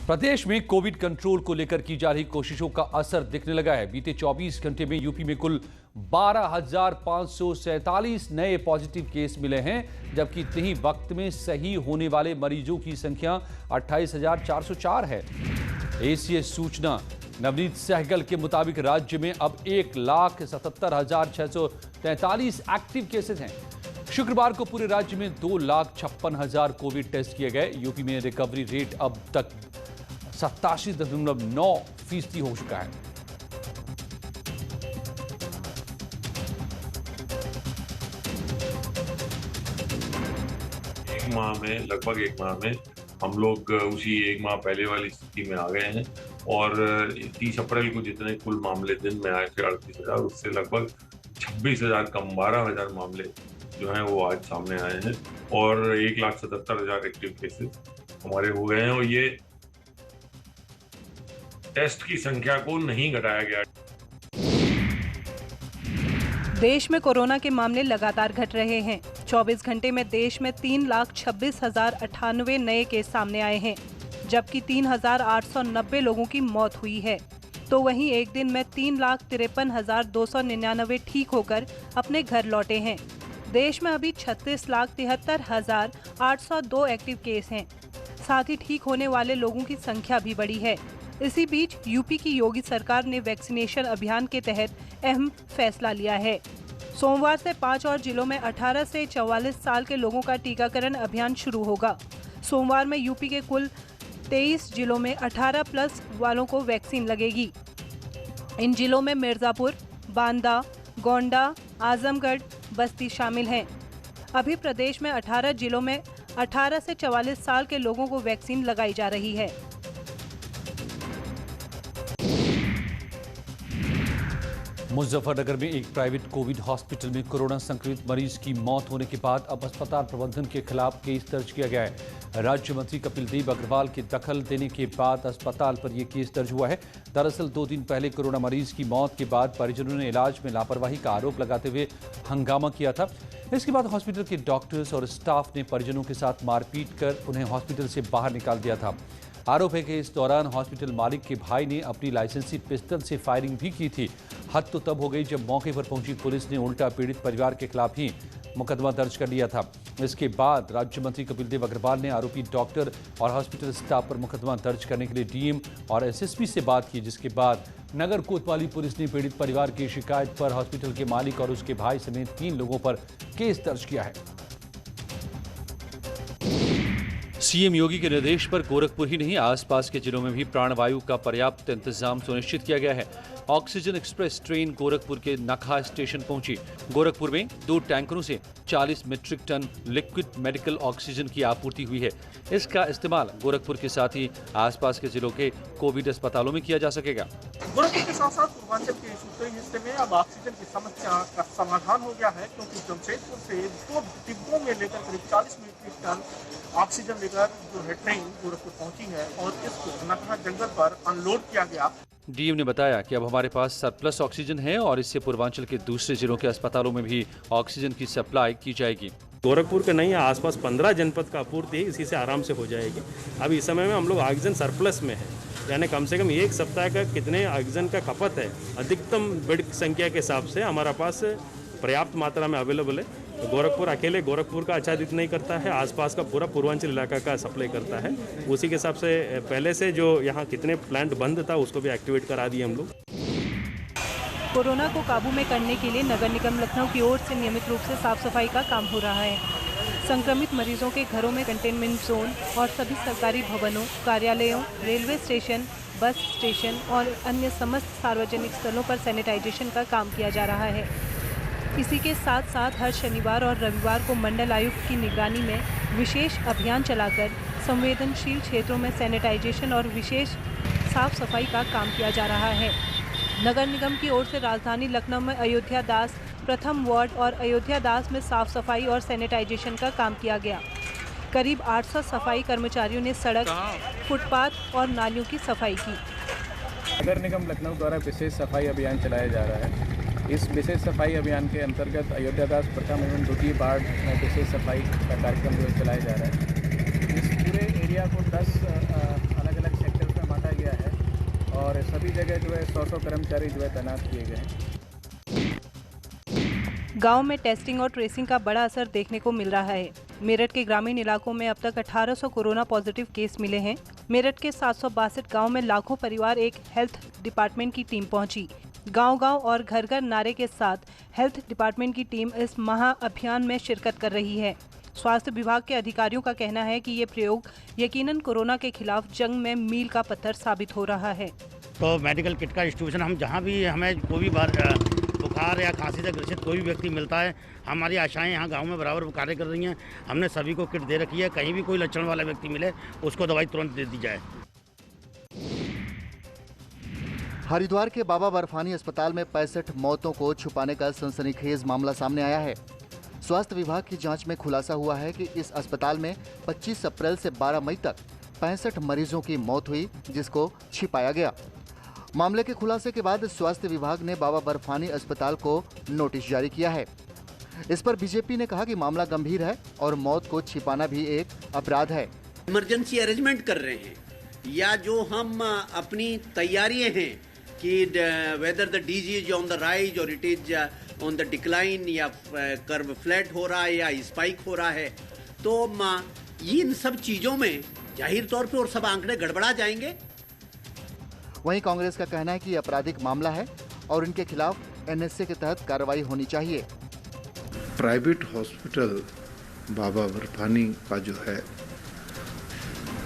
प्रदेश में Covid control को लेकर की जा रही कोशिशों का असर दिखने लगा है। बीते 24 घंटे में यूपी में कुल 12,547 नए पॉजिटिव केस मिले हैं, जबकि इतने ही वक्त में सही होने वाले मरीजों की संख्या 28,404 है। एसीएस सूचना नवनीत सहगल के मुताबिक राज्य में अब 1,77,643 एक्टिव केसेस हैं। शुक्रवार को पूरे राज्य में 2,56,000 कोविड टेस्ट किए गए। यूपी में रिकवरी रेट अब तक 87.9% हो चुका है। लगभग एक माह में हम लोग उसी एक माह पहले वाली स्थिति में आ गए हैं और 30 अप्रैल को जितने कुल मामले दिन में आए थे 38,000, उससे लगभग 26,000 कम 12,000 मामले जो हैं वो आज सामने आए हैं और 1,77,000 एक्टिव केसेस हमारे हो गए हैं और ये टेस्ट की संख्या को नहीं घटाया गया। देश में कोरोना के मामले लगातार घट रहे हैं। 24 घंटे में देश में 3,26,098 नए केस सामने आए हैं, जबकि 3,890 लोगों की मौत हुई है। तो वहीं एक दिन में 3,53,299 ठीक होकर अपने घर लौटे हैं। देश में अभी 36,73,802 एक्टिव केस हैं। साथ ही ठीक होने वाले लोगों की संख्या भी बढ़ी है। इसी बीच यूपी की योगी सरकार ने वैक्सीनेशन अभियान के तहत अहम फैसला लिया है। सोमवार से 5 और जिलों में 18 से 44 साल के लोगों का टीकाकरण अभियान शुरू होगा। सोमवार में यूपी के कुल 23 जिलों में 18+ वालों को वैक्सीन लगेगी। इन जिलों में मिर्जापुर, बांदा, गोंडा, आजमगढ़, बस्ती शामिल हैं। अभी प्रदेश में 18 जिलों में 18 से 44 साल के लोगों को वैक्सीन लगाई जा रही है। मुजफ्फरनगर में एक प्राइवेट कोविड हॉस्पिटल में कोरोना संक्रमित मरीज की मौत होने के बाद अब अस्पताल प्रबंधन के खिलाफ केस दर्ज किया गया है। राज्य मंत्री कपिल देव अग्रवाल के दखल देने के बाद अस्पताल पर यह केस दर्ज हुआ है। दरअसल 2 दिन पहले कोरोना मरीज की मौत के बाद परिजनों ने इलाज में लापरवाही का आरोप लगाते हुए हंगामा किया था। इसके बाद हॉस्पिटल के डॉक्टर्स और स्टाफ ने परिजनों के साथ मारपीट कर उन्हें हॉस्पिटल से बाहर निकाल दिया था। आरोप है कि इस दौरान हॉस्पिटल मालिक के भाई ने अपनी लाइसेंसी पिस्टल से फायरिंग भी की थी। हद तो तब हो गई जब मौके पर पहुंची पुलिस ने उल्टा पीड़ित परिवार के खिलाफ ही मुकदमा दर्ज कर लिया था। इसके बाद राज्य मंत्री कपिल देव अग्रवाल ने आरोपी डॉक्टर और हॉस्पिटल स्टाफ पर मुकदमा दर्ज करने के लिए डीएम और एसएसपी से बात की, जिसके बाद नगर कोतवाली पुलिस ने पीड़ित परिवार की शिकायत पर हॉस्पिटल के मालिक और उसके भाई समेत 3 लोगों पर केस दर्ज किया है। सीएम योगी के निर्देश पर गोरखपुर ही नहीं आसपास के जिलों में भी प्राणवायु का पर्याप्त इंतजाम सुनिश्चित किया गया है। ऑक्सीजन एक्सप्रेस ट्रेन गोरखपुर के नखा स्टेशन पहुंची। गोरखपुर में 2 टैंकरों से 40 metric ton liquid medical oxygen की आपूर्ति हुई है। इसका इस्तेमाल गोरखपुर के साथ ही आसपास के जिलों के कोविड अस्पतालों में किया जा सकेगा। गोरखपुर के साथ साथ पूर्वांचल के इस उत्तरी हिस्से में अब ऑक्सीजन की समस्या का समाधान हो गया है, क्योंकि जमशेदपुर से 2 डिब्बों में लेकर करीब 40 मीट्रिक टन ऑक्सीजन लेकर जो है ट्रेन गोरखपुर पहुंची है और इसको नखा जंगल पर अनलोड किया गया। डीएम ने बताया कि अब हमारे पास सरप्लस ऑक्सीजन है और इससे पूर्वांचल के दूसरे जिलों के अस्पतालों में भी ऑक्सीजन की सप्लाई की जाएगी। गोरखपुर के नहीं, आसपास 15 जनपद का आपूर्ति इसी से आराम से हो जाएगी। अब इस समय में हम लोग ऑक्सीजन सरप्लस में है, यानी कम से कम एक सप्ताह का कितने ऑक्सीजन का खपत है, अधिकतम बेड संख्या के हिसाब से हमारा पास पर्याप्त मात्रा में अवेलेबल है। तो गोरखपुर अकेले गोरखपुर का आच्छादित नहीं करता है, आसपास का पूरा पूर्वांचल इलाका का सप्लाई करता है। उसी के हिसाब से पहले से जो यहाँ कितने प्लांट बंद था उसको भी एक्टिवेट करा दिए हम लोग। कोरोना को काबू में करने के लिए नगर निगम लखनऊ की ओर से नियमित रूप से साफ सफाई का काम हो रहा है। संक्रमित मरीजों के घरों में कंटेनमेंट जोन और सभी सरकारी भवनों, कार्यालयों, रेलवे स्टेशन, बस स्टेशन और अन्य समस्त सार्वजनिक स्थलों पर सैनिटाइजेशन का काम किया जा रहा है। इसी के साथ साथ हर शनिवार और रविवार को मंडल आयुक्त की निगरानी में विशेष अभियान चलाकर संवेदनशील क्षेत्रों में सैनिटाइजेशन और विशेष साफ सफाई का काम किया जा रहा है। नगर निगम की ओर से राजधानी लखनऊ में अयोध्या दास प्रथम वार्ड और अयोध्या दास में साफ सफाई और सैनिटाइजेशन का काम किया गया। करीब 800 सफाई कर्मचारियों ने सड़क, फुटपाथ और नालियों की सफाई की। नगर निगम लखनऊ द्वारा विशेष सफाई अभियान चलाया जा रहा है। इस विशेष सफाई अभियान के अंतर्गत अयोध्या दास प्रथम एवं द्वितीय वार्ड में विशेष सफाई का कार्यक्रम जो चलाया जा रहा है। इस पूरे एरिया को 10 अलग अलग सेक्टर सभी जगह जो है 100 कर्मचारी जो है तैनात किए गए हैं। गांव में टेस्टिंग और ट्रेसिंग का बड़ा असर देखने को मिल रहा है। मेरठ के ग्रामीण इलाकों में अब तक 1800 कोरोना पॉजिटिव केस मिले हैं। मेरठ के 762 गांव में लाखों परिवार एक हेल्थ डिपार्टमेंट की टीम पहुंची। गांव-गांव और घर-घर नारे के साथ हेल्थ डिपार्टमेंट की टीम इस महा अभियान में शिरकत कर रही है। स्वास्थ्य विभाग के अधिकारियों का कहना है कि ये प्रयोग यकीनन कोरोना के खिलाफ जंग में मील का पत्थर साबित हो रहा है। तो मेडिकल किट का डिस्ट्रीब्यूशन हम जहाँ भी हमें कोई भी बुखार या खांसी से ग्रसित कोई भी व्यक्ति मिलता है, हमारी आशाएं यहाँ गांव में बराबर कार्य कर रही हैं। हमने सभी को किट दे रखी है, कहीं भी कोई लक्षण वाला व्यक्ति मिले उसको दवाई तुरंत दे दी जाए। हरिद्वार के बाबा बर्फानी अस्पताल में 65 मौतों को छुपाने का सनसनीखेज मामला सामने आया है। स्वास्थ्य विभाग की जांच में खुलासा हुआ है कि इस अस्पताल में 25 अप्रैल से 12 मई तक 65 मरीजों की मौत हुई, जिसको छिपाया गया। मामले के खुलासे के बाद स्वास्थ्य विभाग ने बाबा बर्फानी अस्पताल को नोटिस जारी किया है। इस पर बीजेपी ने कहा कि मामला गंभीर है और मौत को छिपाना भी एक अपराध है। इमरजेंसी अरेंजमेंट कर रहे हैं या जो हम अपनी तैयारियां हैं कि whether the disease on the rise और it is on the decline या कर्व फ्लैट हो रहा है या स्पाइक हो रहा है, तो इन सब चीज़ों में जाहिर तौर पे और सब आंकड़े गड़बड़ा जाएंगे। वहीं कांग्रेस का कहना है कि आपराधिक मामला है और इनके खिलाफ एनएसए के तहत कार्रवाई होनी चाहिए। प्राइवेट हॉस्पिटल बाबा बर्फानी का जो है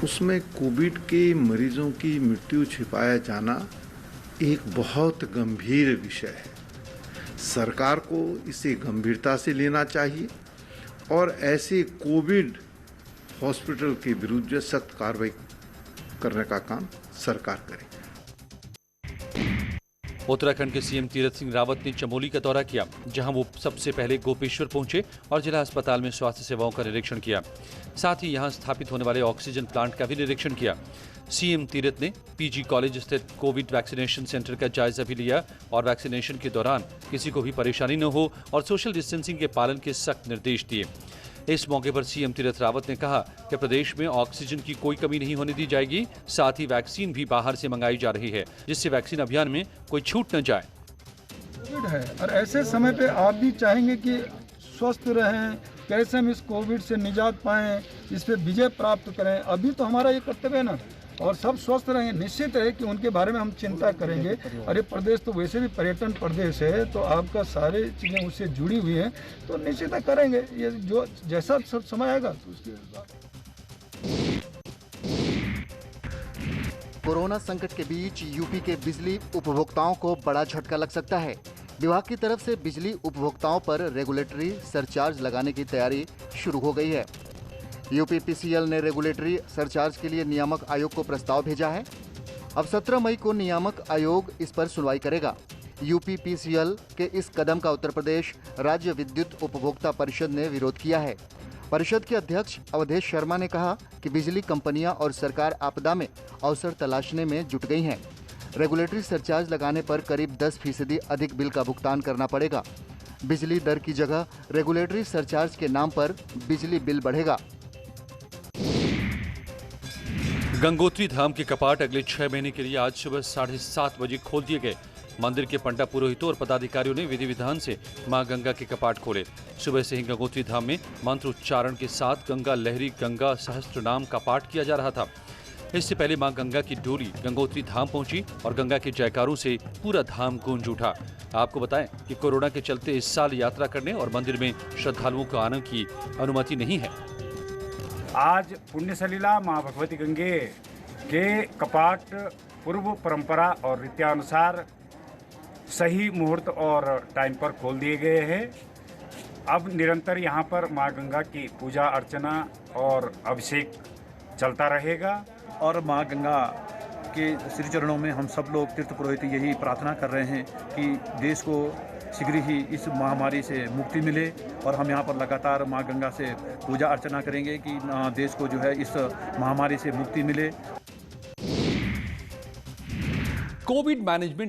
उसमें कोविड के मरीजों की मृत्यु छिपाया जाना एक बहुत गंभीर विषय है। सरकार को इसे गंभीरता से लेना चाहिए और ऐसे कोविड हॉस्पिटल के विरुद्ध सख्त कार्रवाई करने का काम सरकार करे। उत्तराखंड के सीएम तीरथ सिंह रावत ने चमोली का दौरा किया, जहां वो सबसे पहले गोपेश्वर पहुंचे और जिला अस्पताल में स्वास्थ्य सेवाओं का निरीक्षण किया। साथ ही यहां स्थापित होने वाले ऑक्सीजन प्लांट का भी निरीक्षण किया। सीएम तीरथ ने पीजी कॉलेज स्थित कोविड वैक्सीनेशन सेंटर का जायजा भी लिया और वैक्सीनेशन के दौरान किसी को भी परेशानी न हो और सोशल डिस्टेंसिंग के पालन के सख्त निर्देश दिए। इस मौके पर सीएम तीरथ रावत ने कहा कि प्रदेश में ऑक्सीजन की कोई कमी नहीं होने दी जाएगी। साथ ही वैक्सीन भी बाहर से मंगाई जा रही है, जिससे वैक्सीन अभियान में कोई छूट न जाए। कोविड है और ऐसे समय पे आप भी चाहेंगे कि स्वस्थ रहें, कैसे हम इस कोविड से निजात पाएं, इस पे विजय प्राप्त करें। अभी तो हमारा ये कर्तव्य है ना, और सब स्वस्थ रहेंगे। निश्चित है कि उनके बारे में हम चिंता करेंगे। अरे प्रदेश तो वैसे भी पर्यटन प्रदेश है, तो आपका सारी चीज़ें उससे जुड़ी हुई हैं, तो निश्चित है करेंगे। ये जो जैसा सब समय आएगा तो उसके बाद। कोरोना संकट के बीच यूपी के बिजली उपभोक्ताओं को बड़ा झटका लग सकता है। विभाग की तरफ से बिजली उपभोक्ताओं पर रेगुलेटरी सरचार्ज लगाने की तैयारी शुरू हो गई है। यूपीपीसीएल ने रेगुलेटरी सरचार्ज के लिए नियामक आयोग को प्रस्ताव भेजा है। अब 17 मई को नियामक आयोग इस पर सुनवाई करेगा। यूपीपीसीएल के इस कदम का उत्तर प्रदेश राज्य विद्युत उपभोक्ता परिषद ने विरोध किया है। परिषद के अध्यक्ष अवधेश शर्मा ने कहा कि बिजली कंपनियां और सरकार आपदा में अवसर तलाशने में जुट गई हैं। रेगुलेटरी सरचार्ज लगाने पर करीब 10% अधिक बिल का भुगतान करना पड़ेगा। बिजली दर की जगह रेगुलेटरी सरचार्ज के नाम पर बिजली बिल बढ़ेगा। गंगोत्री धाम के कपाट अगले 6 महीने के लिए आज सुबह 7:30 बजे खोल दिए गए। मंदिर के पंडा पुरोहितों और पदाधिकारियों ने विधि विधान से मां गंगा के कपाट खोले। सुबह से ही गंगोत्री धाम में मंत्र उच्चारण के साथ गंगा लहरी गंगा सहस्त्र नाम का पाठ किया जा रहा था। इससे पहले मां गंगा की डोली गंगोत्री धाम पहुंची और गंगा के जयकारों से पूरा धाम गूंज उठा। आपको बताएं कि कोरोना के चलते इस साल यात्रा करने और मंदिर में श्रद्धालुओं को आने की अनुमति नहीं है। आज पुण्य सलीला माँ भगवती गंगे के कपाट पूर्व परंपरा और रीत्यानुसार सही मुहूर्त और टाइम पर खोल दिए गए हैं। अब निरंतर यहाँ पर माँ गंगा की पूजा अर्चना और अभिषेक चलता रहेगा। और माँ गंगा के श्री चरणों में हम सब लोग तीर्थ पुरोहित यही प्रार्थना कर रहे हैं कि देश को शीघ्र ही इस महामारी से मुक्ति मिले और हम यहाँ पर लगातार माँ गंगा से पूजा अर्चना करेंगे कि देश को जो है इस महामारी से मुक्ति मिले। Covid management